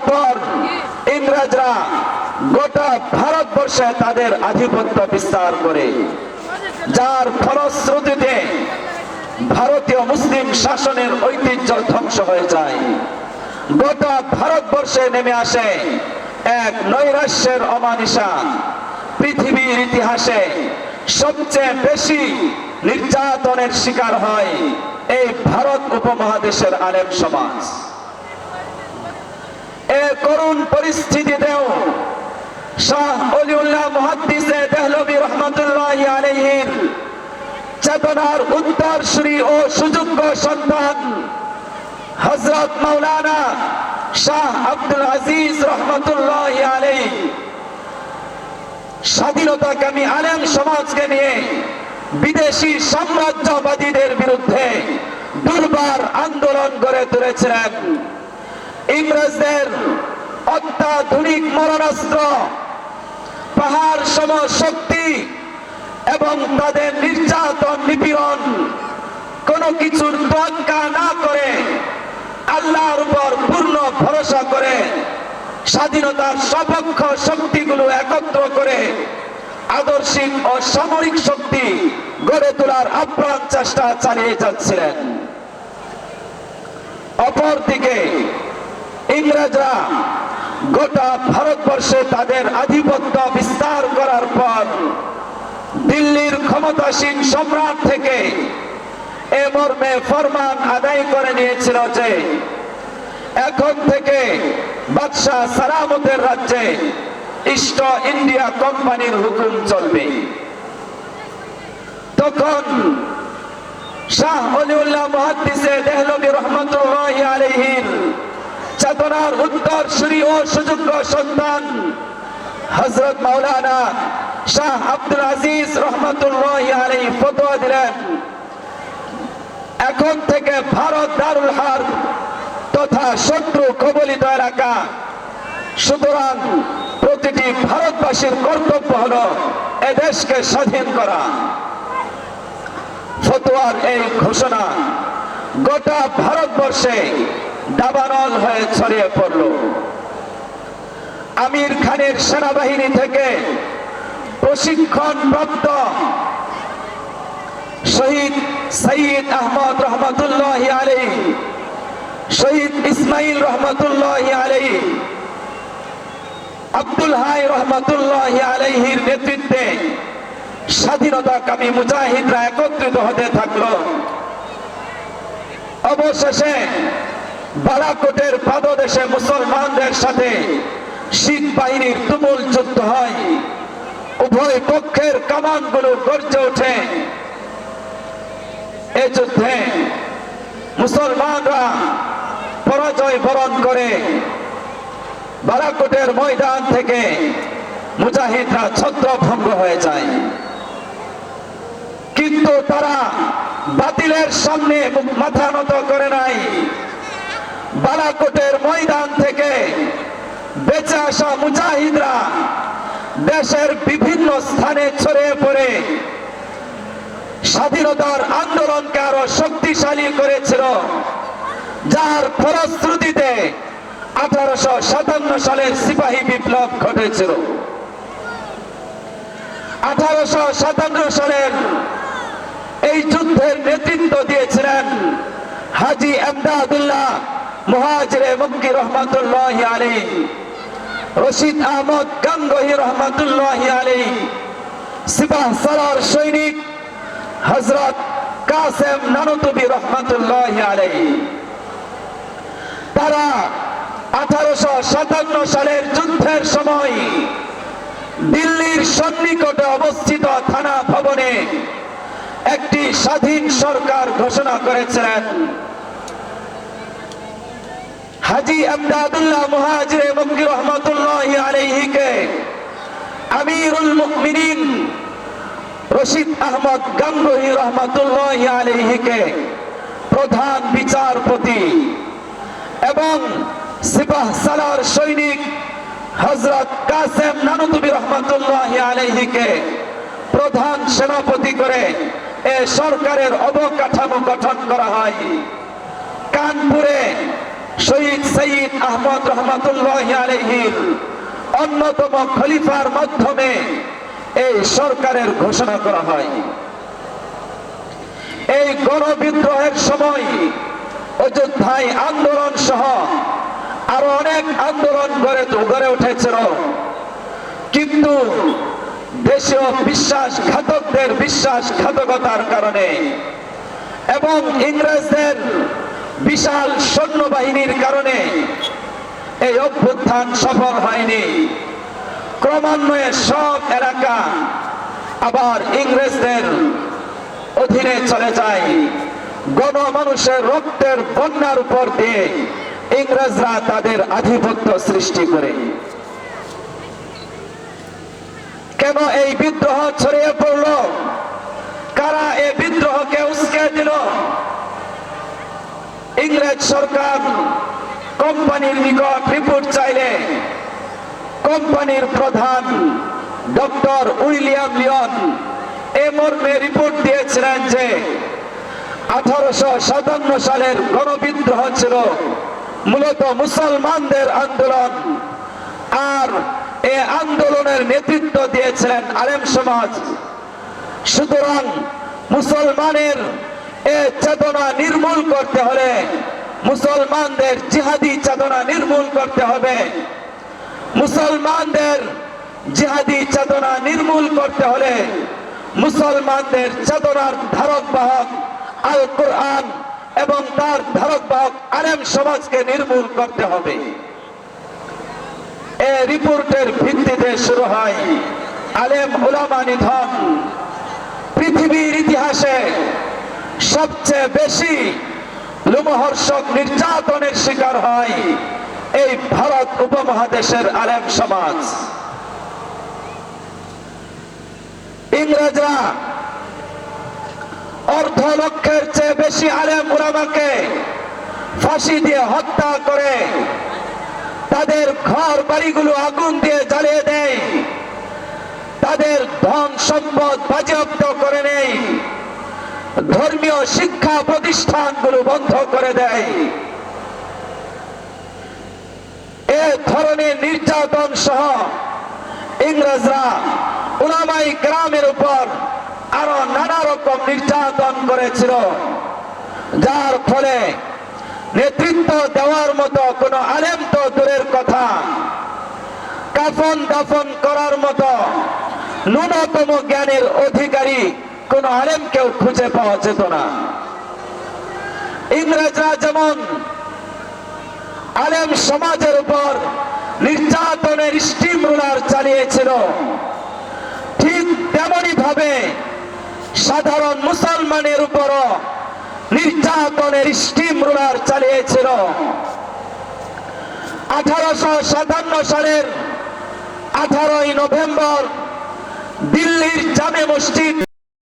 পর ইংরেজরা গোটা ভারতবর্ষে তাদের আধিপত্য বিস্তার করে, যার ফলশ্রুতিতে ভারতীয় মুসলিম শাসনের ঐতিহ্য ধ্বংস হয়ে যায়। গোটা ভারতবর্ষে নেমে আসে এক নৈরাশ্যের অমানিসা। পৃথিবীর ইতিহাসে সবচেয়ে বেশি নির্যাতনের শিকার হয় এই ভারত উপমহাদেশের আলেম সমাজ। এ করুণ পরিস্থিতিতেও শাহ ওলিউল্লাহ মুহাদ্দিসে দেহলভী রাহমাতুল্লাহি আলাইহির চেতনার উত্তরসূরি ও সুযোগ্য সন্তান হযরত মাওলানা শাহ আব্দুল আজিজ রাহমাতুল্লাহি আলাইহি স্বাধীনতাকামী আলেম সমাজকে নিয়ে বিদেশি সাম্রাজ্যবাদীদের বিরুদ্ধে দুর্বার আন্দোলন গড়ে তুলেছিলেন। ইংরেজদের অত্যাধুনিক মারণাস্ত্র, পাহাড় সম শক্তি এবং তাদের নির্যাতন নিপীড়ন কোনো কিছুর তোয়াক্কা না করে আল্লাহর উপর পূর্ণ ভরসা করে স্বাধীনতার সপক্ষ শক্তিগুলো একত্র করে আদর্শিক ও সামরিক শক্তি গড়ে তোলার আপ্রাণ চেষ্টা চালিয়ে যাচ্ছিলেন। অপরদিকে ইংরেজরা গোটা ভারতবর্ষে তাদের আধিপত্য বিস্তার করার পর দিল্লির ক্ষমতাসীন সম্রাট থেকে এ মর্মে ফরমান আদায় করে নিয়েছিল যে এখন থেকে বাদশাহ সালামতের রাজ্যে ইস্ট ইন্ডিয়া কোম্পানির হুকুম চলবে। তখন শাহ ওলিউল্লাহ মুহাদ্দিসে দেহলভী রাহমাতুল্লাহি আলাইহির চেতনার উত্তরসূরি ও সুযোগ্য সন্তান হযরত মাওলানা শাহ আব্দুল আজিজ রাহমাতুল্লাহি আলাইহি ফতোয়া দিলেন, এখন থেকে ভারত দারুল হারব তথা শত্রু কবলিত এলাকা, সুতরাং প্রতিটি ভারতবাসীর কর্তব্য হলো এ দেশকে স্বাধীন করা। ফতোয়ার এই ঘোষণা গোটা ভারতবর্ষে দাবানল হয়ে ছড়িয়ে পড়ল। আমির খানের সেনাবাহিনী থেকে প্রশিক্ষণ প্রাপ্ত শহীদ সৈয়দ আহমদ রহমতুল্লাহি আলাইহি, শহীদ ইসমাইল রহমতুল্লাহি আলাইহি, আব্দুল হাই রহমতুল্লাহি আলাইহির নেতৃত্বে স্বাধীনতাকামী মুজাহিদরা একত্রিত হতে থাকলো। অবশেষে বালাকোটের পাদদেশে মুসলমানদের সাথে শিখ বাহিনীর তুমুল যুদ্ধ হয়। উভয় পক্ষের কামানগুলো গর্জে ওঠে। এই যুদ্ধে মুসলমানরা পরাজয় বরণ করে বালাকোটের ময়দান থেকে মুজাহিদরা ছত্রভঙ্গ হয়ে যায়। কিন্তু তারা বাতিলের সামনে মাথা নত করে নাই। বালাকোটের ময়দান থেকে বেঁচে আসা মুজাহিদরা দেশের বিভিন্ন স্থানে ছড়িয়ে পড়ে স্বাধীনতার আন্দোলনকে আরো শক্তিশালী করেছিল, যার ফলশ্রুতিতে 1857 সালের সিপাহী বিপ্লব ঘটেছিল। 1857 সালের এই যুদ্ধের নেতৃত্ব দিয়েছিলেন হাজী এমদাদুল্লাহ মুহাজিরে মক্কি রহমাতুল্লাহি আলাইহি, রশিদ আহমদ গাঙ্গুহি রহমাতুল্লাহি আলাইহি, সিপাহ সালার সৈনিক হযরত কাসেম নানুতুবি রহমাতুল্লাহি আলাইহি। তারা 1857 সালের যুদ্ধের সময় দিল্লির সন্নিকটে অবস্থিত থানা ভবনে একটি স্বাধীন সরকার ঘোষণা করেছিলেন। হাজী এমদাদুল্লাহ মুহাজিরে মক্কি রহমাতুল্লাহি আলাইহিকে আমিরুল মুমিনিন রশিদ আহমদ গাঙ্গুহি রহমাতুল্লাহি আলাইহিকে প্রধান বিচারপতি এবং সিপাহ সালার সৈনিক হযরত কাসেম নানুতুবি রহমাতুল্লাহি আলাইহিকে প্রধান সেনাপতি করে এ সরকারের অবকাঠামো গঠন করা হয়। কানপুরে শহীদ সৈয়দ আহমদ রহমাতুল্লাহ আলাইহির অন্যতম খলিফার মাধ্যমে এই সরকারের ঘোষণা করা হয়। এই গণবিদ্রোহের সময় অযোধ্যায় আন্দোলন সহ আরো অনেক আন্দোলন গড়ে উঠেছিল, কিন্তু দেশীয় বিশ্বাসঘাতকদের বিশ্বাসঘাতকতার কারণে এবং ইংরেজদের বিশাল সৈন্যবাহিনীর কারণে এই অভ্যুত্থান সফল হয়নি। ক্রমান্বয়ে সব এলাকা আবার ইংরেজদের অধীনে চলে যায়। গণমানুষের রক্তের বন্যার উপর দিয়ে ইংরেজরা তাদের আধিপত্য সৃষ্টি করে। কেন এই বিদ্রোহ ছড়িয়ে পড়ল? কারা এই বিদ্রোহকে উস্কে দিল? ইংরেজ সরকার কোম্পানির নিকট রিপোর্ট চাইলে কোম্পানির প্রধান ডক্টর উইলিয়াম লিয়ন এ মর্মে রিপোর্ট দিয়েছিলেন যে 1857 সালের গণবিদ্রোহ ছিল মূলত মুসলমানদের আন্দোলন, আর এই আন্দোলনের নেতৃত্ব দিয়েছিলেন আলেম সমাজ। সুতরাং মুসলমানের এই চেতনা নির্মূল করতে হলে, মুসলমানদের জিহাদি চেতনা নির্মূল করতে হবে। মুসলমানদের জিহাদি চেতনা নির্মূল করতে হলে মুসলমানদের চেতনার ধারক বাহক আল কোরআন এবং তার ধারক বাহক আলেম সমাজকে নির্মূল করতে হবে। এই রিপোর্টের ভিত্তিতে শুরু হয় আলেম উলামা নিধন। পৃথিবীর ইতিহাসে সবচেয়ে বেশি লোমহর্ষক নির্যাতনের শিকার হয় এই ভারত উপমহাদেশের আলেম সমাজ। ইংরেজরা অর্ধ লক্ষের চেয়ে বেশি আলেম উলামাকে ফাঁসি দিয়ে হত্যা করে, তাদের ঘর বাড়িগুলো আগুন দিয়ে জ্বালিয়ে দেয়, তাদের ধন সম্পদ বাজেয়াপ্ত করে নেয়, ধর্মীয় শিক্ষা প্রতিষ্ঠানগুলো বন্ধ করে দেয়। এ ধরনের নির্যাতন সহ ইংরেজরা উলামায়ে কেরামের উপর আরো নানা রকম নির্যাতন করেছিল, যার ফলে নেতৃত্ব দেওয়ার মতো কোন আলেম তো দূরের কথা, কাফন দাফন করার মতো ন্যূনতম জ্ঞানের অধিকারী কোন আলেমকেও খুঁজে পাওয়া যেত না। ইংরেজরা যেমন আলেম সমাজের উপর নির্যাতনের স্টিম রোলার চালিয়েছিল, ঠিক তেমনি ভাবে সাধারণ মুসলমানের উপরও নির্যাতনের স্টিম রোলার চালিয়েছিল। 1857 সালের 18 নভেম্বর দিল্লির জামে মসজিদ